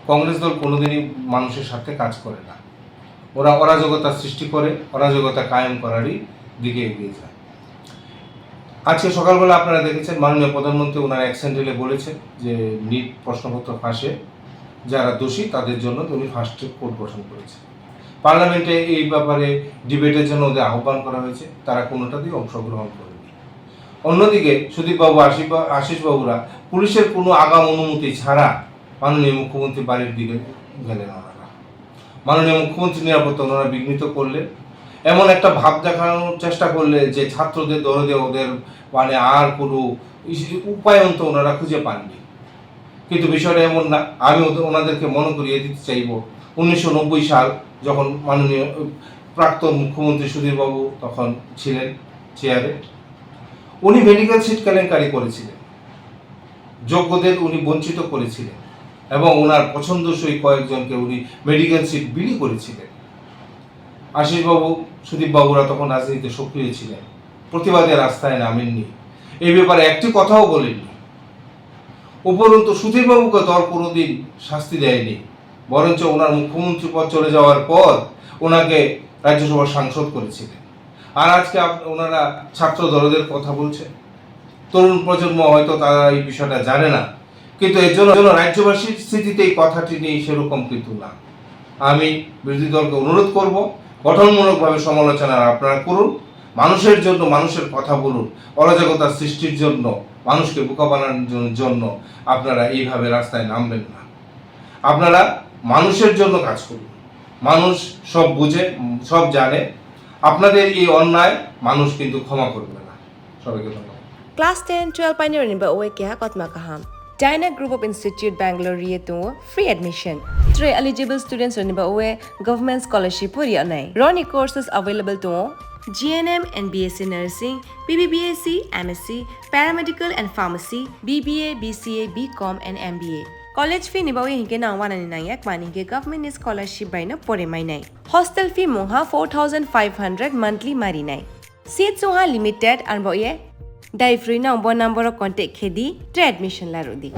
কংগ্রেস দল কোনোদিনই মানুষের সাথে কাজ করে না। ওরা অরাজকতা সৃষ্টি করে, অরাজকতা কায়েম করারই দিকে এগিয়ে যায়। আজকে সকালবেলা আপনারা দেখেছেন মাননীয় প্রধানমন্ত্রী ওনার এক স্যান্ডেলে বলেছেন যে নিট প্রশ্নপত্র ফাঁসে যারা দোষী তাদের জন্য উনি ফার্স্ট ট্র্যাক কোর্ট গঠন করেছে। পার্লামেন্টে এই ব্যাপারে ডিবেটের জন্য ওদের আহ্বান করা হয়েছে, তারা কোনোটাতেই অংশগ্রহণ করেনি। অন্যদিকে সুদীপবাবু, আশিসবাবুরা পুলিশের কোনো আগাম অনুমতি ছাড়া মাননীয় মুখ্যমন্ত্রী বাড়ির দিকে গেলেন। ওনারা মাননীয় মুখ্যমন্ত্রী নিরাপত্তা ওনারা বিঘ্নিত করলেন, এমন একটা ভাব দেখানোর চেষ্টা করলে যে ছাত্রদের দরদে ওদের মানে আর কোনো উপায়ন্ত ওনারা খুঁজে পাননি। কিন্তু বিষয়টা এমন না। আমি ওনাদেরকে মনে করিয়ে দিতে চাইব 1990 সাল যখন মাননীয় প্রাক্তন মুখ্যমন্ত্রী সুধীরবাবু তখন ছিলেন চেয়ারে, উনি মেডিকেল সিট কেলেঙ্কারি করেছিলেন, যোগ্যদের উনি বঞ্চিত করেছিলেন এবং ওনার পছন্দসই কয়েকজনকে উনি মেডিকেল সিট বিলি করেছিলেন। আশিসবাবু, সুদীপবাবুরা তখন রাজনীতিতে সক্রিয় ছিলেন, প্রতিবাদের রাস্তায় নামেননি, এই ব্যাপারে একটি কথাও বলেননি। উপরন্তু সুধীরবাবুকে দল কোনোদিন শাস্তি দেয়নি, বরঞ্চ ওনার মুখ্যমন্ত্রী পদ চলে যাওয়ার পর ওনাকে রাজ্যসভার সাংসদ করেছিলেন। আর আজকে ওনারা ছাত্র দলদের কথা বলছেন। তরুণ প্রজন্ম হয়তো তারা এই বিষয়টা জানে না, কিন্তু এর জন্য রাজ্যবাসীর স্মৃতিতে এই কথাটি নেই সেরকম কিন্তু না। আমি বিরোধী দলকে অনুরোধ করব, গঠনমূলকভাবে সমালোচনা আপনারা করুন, মানুষের জন্য মানুষের কথা বলুন, অরাজকতা সৃষ্টির জন্য, মানুষকে বোকা বানানোর জন্য আপনারা এইভাবে রাস্তায় নামবেন না। আপনারা মানুষের জন্য কাজ করুন। মানুষ সব বুঝে, সব জানে। আপনাদের এই অন্যায় মানুষ কিন্তু ক্ষমা করবে না। সবাইকে ধন্যবাদ। Class 10-12 pioneering ba oe kya kotma kaham. Dyna Group of Institute Bangalore rieto free admission. 3 eligible students rani ba oe government scholarship puri anai. Roni courses available to GNM and BSc Nursing, BBBSc, MSc, Paramedical and Pharmacy, BBA, BCA, BCom and MBA. College fee ni ba oe hinke na 199 mani ke government scholarship by na pore mai nai. Hostel fee moha 4500 monthly mari nai. Seats soha limited and ba oe Dai free na number contact khedi admission la rodi.